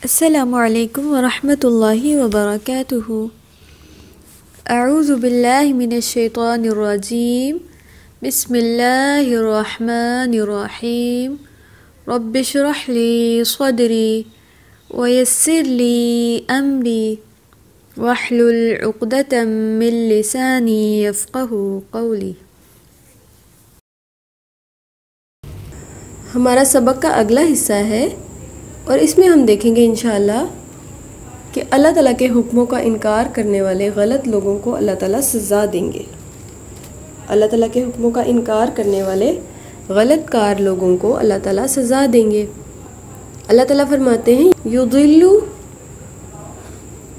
السلام علیکم ورحمۃ اللہ وبرکاتہ۔ اعوذ باللہ من الشیطان الرجیم، بسم اللہ الرحمن الرحیم۔ رب اشرح لی صدری ویسر لی امری واحلل عقدۃ من لسانی یفقہوا قولی۔ ہمارا سبق کا اگلا حصہ ہے اور اس میں ہم دیکھیں گے انشاءاللہ کہ اللہ تعالیٰ کے حکموں کا انکار کرنے والے غلط لوگوں کو اللہ تعالیٰ سزا دیں گے۔ اللہ تعالیٰ کے حکموں کا انکار کرنے والے غلط کار لوگوں کو اللہ تعالیٰ سزا دیں گے۔ اللہ تعالیٰ فرماتے ہیں یضل،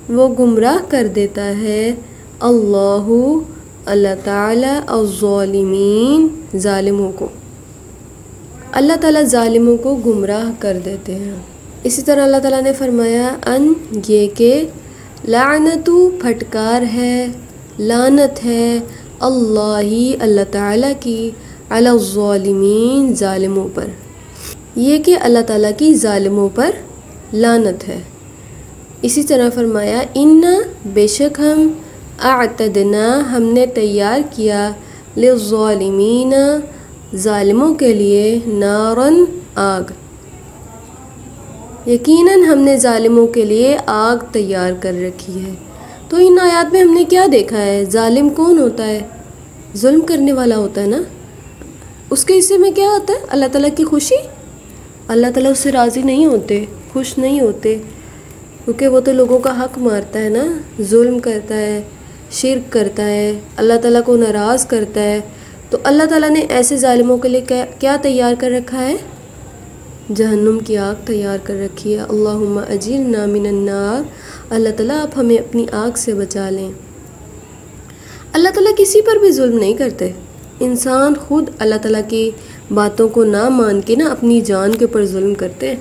وہ گمراہ کر دیتا ہے، اللہ تعالیٰ الظالمین، ظالموں کو۔ اللہ تعالیٰ ظالموں کو گمراہ کر دیتے ہیں۔ اسی طرح اللہ تعالیٰ نے فرمایا ان، یہ کہ لعنتو، پھٹکار ہے، لعنت ہے، اللہ تعالیٰ کی، علی الظالمین، ظالموں پر، یہ کہ اللہ تعالیٰ کی ظالموں پر لعنت ہے۔ اسی طرح فرمایا ان، بے شک ہم، اعتدنا، ہم نے تیار کیا، للظالمین، ظالموں کے لیے، نارن، آگ، یقیناً ہم نے ظالموں کے لیے آگ تیار کر رکھی ہے۔ تو ان آیات میں ہم نے کیا دیکھا ہے؟ ظالم کون ہوتا ہے؟ ظلم کرنے والا ہوتا ہے نا۔ اس کے حصے میں کیا ہوتا ہے؟ اللہ تعالیٰ کی خوشی۔ اللہ تعالیٰ اس سے راضی نہیں ہوتے، خوش نہیں ہوتے، کیونکہ وہ تو لوگوں کا حق مارتا ہے نا، ظلم کرتا ہے، شرک کرتا ہے، اللہ تعالیٰ کو ناراض کرتا ہے۔ تو اللہ تعالیٰ نے ایسے ظالموں کے لیے کیا تیار کر رکھا ہے؟ جہنم کی آگ تیار کر رکھی ہے۔ اللہم اجرنا من النار، اللہ تعالیٰ آپ ہمیں اپنی آگ سے بچا لیں۔ اللہ تعالیٰ کسی پر بھی ظلم نہیں کرتے۔ انسان خود اللہ تعالیٰ کی باتوں کو نہ مان کے نا اپنی جان کے اوپر ظلم کرتے ہیں،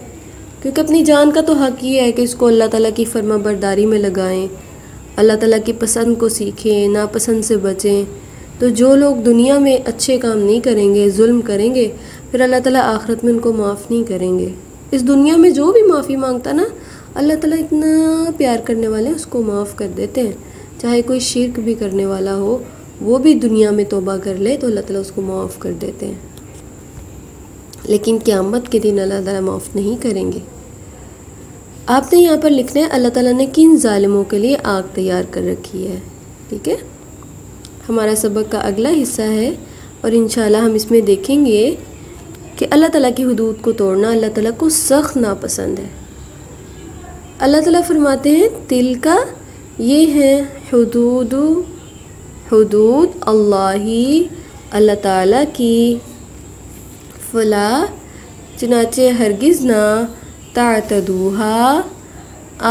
کیونکہ اپنی جان کا تو حق یہ ہے کہ اس کو اللہ تعالیٰ کی فرما برداری میں لگائیں، اللہ تعالیٰ کی پسند کو سیکھیں، ناپسند سے بچیں۔ تو جو لوگ دنیا میں اچھے کام نہیں کریں گے، ظلم کریں گے، پھر اللہ تعالیٰ آخرت میں ان کو معاف نہیں کریں گے۔ اس دنیا میں جو بھی معافی مانگتا نا، اللہ تعالیٰ اتنا پیار کرنے والے اس کو معاف کر دیتے ہیں۔ چاہے کوئی شرک بھی کرنے والا ہو، وہ بھی دنیا میں توبہ کر لے تو اللہ تعالیٰ اس کو معاف کر دیتے ہیں، لیکن قیامت کے دن اللہ تعالیٰ معاف نہیں کریں گے۔ آپ نے یہاں پر لکھنا ہے اللہ تعالیٰ نے کن ظالموں کے لیے آگ تیار کر رکھی ہے، ٹھیک ہے؟ ہمارا سبق کا اگلا حصہ ہے اور انشاءاللہ ہم اس میں دیکھیں گے کہ اللہ تعالیٰ کی حدود کو توڑنا اللہ تعالیٰ کو سخت ناپسند ہے۔ اللہ تعالیٰ فرماتے ہیں تل کا، یہ ہیں حدود اللہ تعالیٰ کی، فلا، چنانچہ ہرگز نہ، تعتدوها،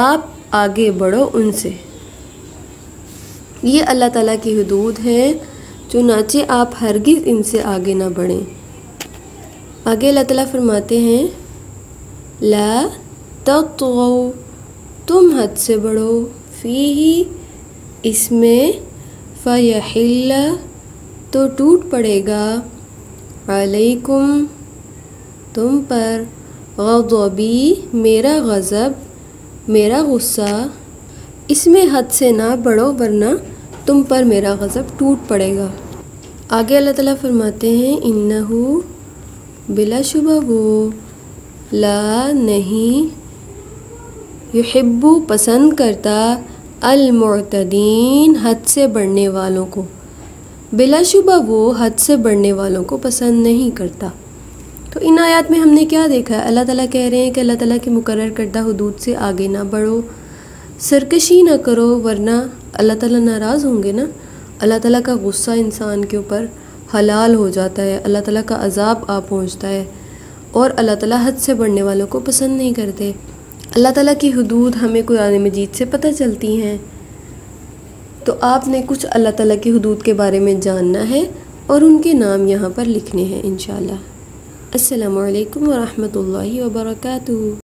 آپ آگے بڑھو ان سے۔ یہ اللہ تعالیٰ کی حدود ہیں، چنانچہ آپ ہرگز ان سے آگے نہ بڑھیں۔ آگے اللہ تعالیٰ فرماتے ہیں لا تطغوا، تم حد سے بڑھو، فیہ، اس میں، فیحل، تو ٹوٹ پڑے گا، علیکم، تم پر، غضبی، میرا غضب، میرا غصہ، اس میں حد سے نہ بڑھو ورنہ تم پر میرا غضب ٹوٹ پڑے گا۔ آگے اللہ تعالیٰ فرماتے ہیں انہو، بلا شبہ وہ، لا، نہیں، یحبو، پسند کرتا، المعتدین، حد سے بڑھنے والوں کو، بلا شبہ وہ حد سے بڑھنے والوں کو پسند نہیں کرتا۔ تو ان آیات میں ہم نے کیا دیکھا ہے؟ اللہ تعالیٰ کہہ رہے ہیں کہ اللہ تعالیٰ کی مقرر کردہ حدود سے آگے نہ بڑھو، سرکشی نہ کرو ورنہ اللہ تعالیٰ ناراض ہوں گے نا۔ اللہ تعالیٰ کا غصہ انسان کے اوپر حلال ہو جاتا ہے، اللہ تعالیٰ کا عذاب آ پہنچتا ہے، اور اللہ تعالیٰ حد سے بڑھنے والوں کو پسند نہیں کرتے۔ اللہ تعالیٰ کی حدود ہمیں قرآن مجید سے پتہ چلتی ہیں، تو آپ نے کچھ اللہ تعالیٰ کی حدود کے بارے میں جاننا ہے اور ان کے نام یہاں پر لکھنے ہیں انشاءاللہ۔ السلام علیکم ورحمۃ اللہ وبرکاتہ۔